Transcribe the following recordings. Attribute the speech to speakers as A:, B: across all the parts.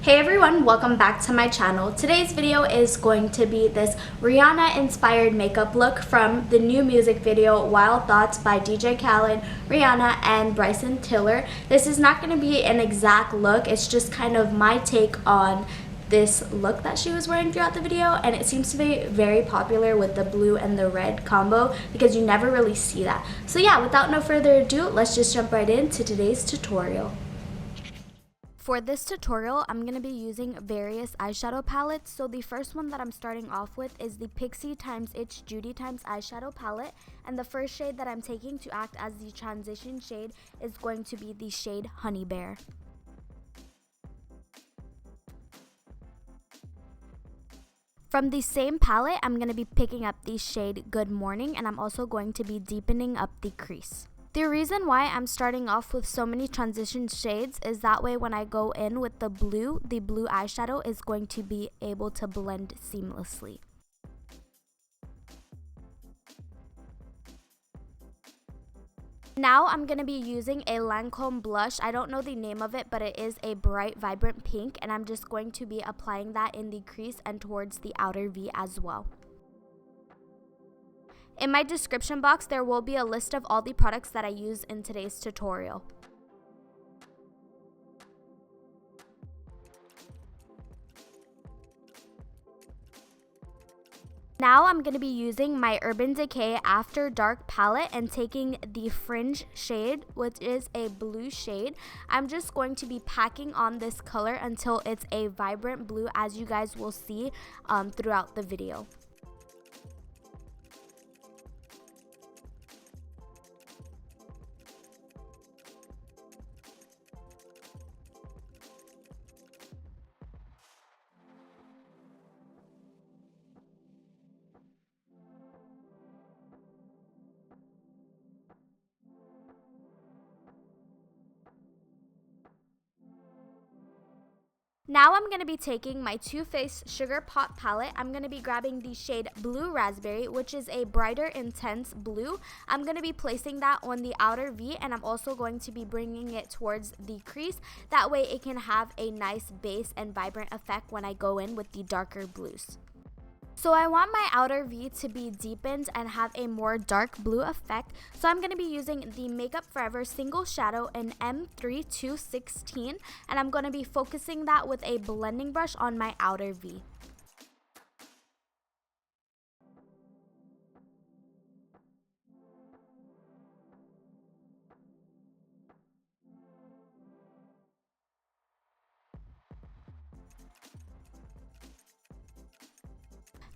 A: Hey everyone, welcome back to my channel. Today's video is going to be this Rihanna inspired makeup look from the new music video Wild Thoughts by DJ Khaled, Rihanna, and Bryson Tiller. This is not going to be an exact look, it's just kind of my take on this look that she was wearing throughout the video, and it seems to be very popular with the blue and the red combo because you never really see that. So yeah, without no further ado, let's just jump right into today's tutorial. For this tutorial, I'm going to be using various eyeshadow palettes. So the first one that I'm starting off with is the Pixie x It's Judy x eyeshadow palette. And the first shade that I'm taking to act as the transition shade is going to be the shade Honey Bear. From the same palette, I'm going to be picking up the shade Good Morning, and I'm also going to be deepening up the crease. The reason why I'm starting off with so many transition shades is that way when I go in with the blue eyeshadow is going to be able to blend seamlessly. Now I'm going to be using a Lancome blush. I don't know the name of it, but it is a bright, vibrant pink, and I'm just going to be applying that in the crease and towards the outer V as well. In my description box, there will be a list of all the products that I use in today's tutorial. Now I'm going to be using my Urban Decay After Dark palette and taking the Fringe shade, which is a blue shade. I'm just going to be packing on this color until it's a vibrant blue, as you guys will see throughout the video. Now I'm going to be taking my Too Faced Sugar Pop palette. I'm going to be grabbing the shade Blue Raspberry, which is a brighter, intense blue. I'm going to be placing that on the outer V, and I'm also going to be bringing it towards the crease. That way it can have a nice base and vibrant effect when I go in with the darker blues. So I want my outer V to be deepened and have a more dark blue effect. So I'm going to be using the Makeup Forever Single Shadow in M3216, and I'm going to be focusing that with a blending brush on my outer V.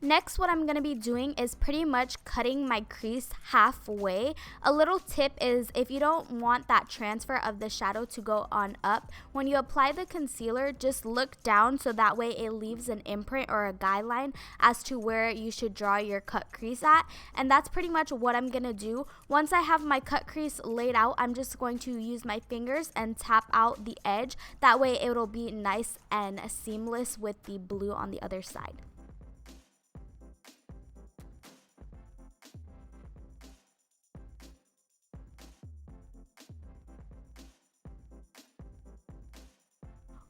A: Next, what I'm going to be doing is pretty much cutting my crease halfway. A little tip is if you don't want that transfer of the shadow to go on up, when you apply the concealer, just look down so that way it leaves an imprint or a guideline as to where you should draw your cut crease at. And that's pretty much what I'm going to do. Once I have my cut crease laid out, I'm just going to use my fingers and tap out the edge. That way it'll be nice and seamless with the blue on the other side.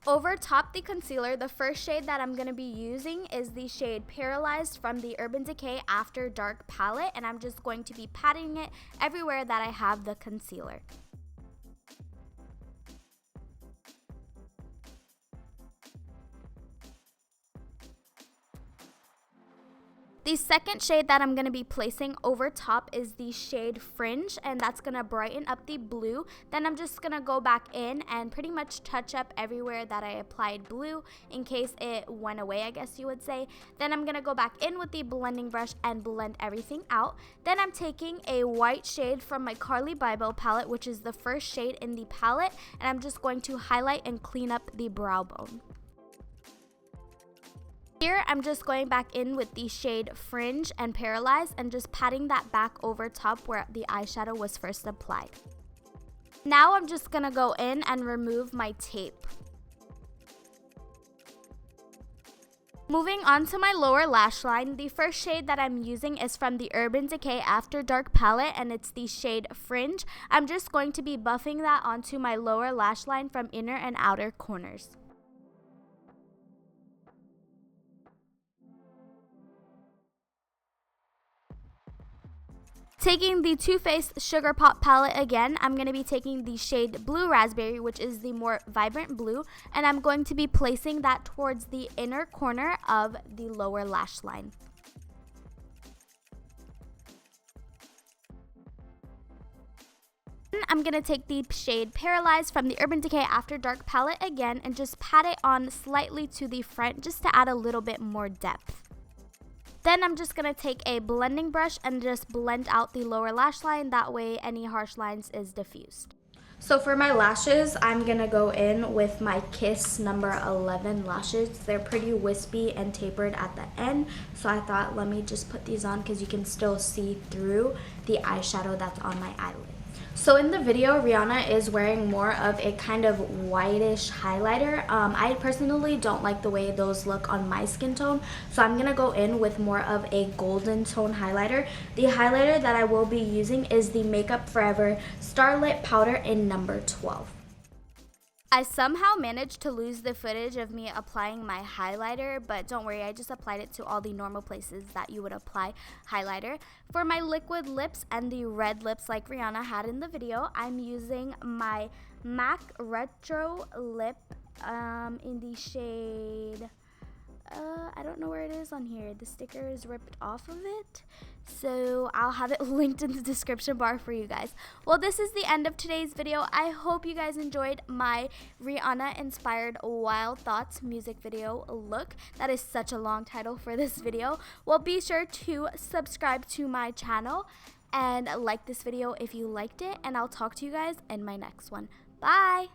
A: Over top the concealer, the first shade that I'm going to be using is the shade Paralyzed from the Urban Decay After Dark palette, and I'm just going to be patting it everywhere that I have the concealer. The second shade that I'm going to be placing over top is the shade Fringe, and that's going to brighten up the blue. Then I'm just going to go back in and pretty much touch up everywhere that I applied blue in case it went away, I guess you would say. Then I'm going to go back in with the blending brush and blend everything out. Then I'm taking a white shade from my Carly Bible palette, which is the first shade in the palette, and I'm just going to highlight and clean up the brow bone. Here, I'm just going back in with the shade Fringe and Paralyzed and just patting that back over top where the eyeshadow was first applied. Now I'm just going to go in and remove my tape. Moving on to my lower lash line, the first shade that I'm using is from the Urban Decay After Dark palette, and it's the shade Fringe. I'm just going to be buffing that onto my lower lash line from inner and outer corners. Taking the Too Faced Sugar Pop palette again, I'm going to be taking the shade Blue Raspberry, which is the more vibrant blue, and I'm going to be placing that towards the inner corner of the lower lash line. I'm going to take the shade Paralyzed from the Urban Decay After Dark palette again and just pat it on slightly to the front just to add a little bit more depth. Then I'm just going to take a blending brush and just blend out the lower lash line. That way any harsh lines is diffused. So for my lashes, I'm going to go in with my Kiss number 11 lashes. They're pretty wispy and tapered at the end. So I thought, let me just put these on because you can still see through the eyeshadow that's on my eyelid. So in the video, Rihanna is wearing more of a kind of whitish highlighter. I personally don't like the way those look on my skin tone, so I'm going to go in with more of a golden tone highlighter. The highlighter that I will be using is the Makeup Forever Starlit Powder in number 12. I somehow managed to lose the footage of me applying my highlighter, but don't worry, I just applied it to all the normal places that you would apply highlighter. For my liquid lips and the red lips like Rihanna had in the video, I'm using my MAC Retro Lip in the shade... I don't know where it is on here. The sticker is ripped off of it, so I'll have it linked in the description bar for you guys. Well, this is the end of today's video. I hope you guys enjoyed my Rihanna inspired Wild Thoughts music video look. That is such a long title for this video. Well, be sure to subscribe to my channel and like this video if you liked it, and I'll talk to you guys in my next one. Bye!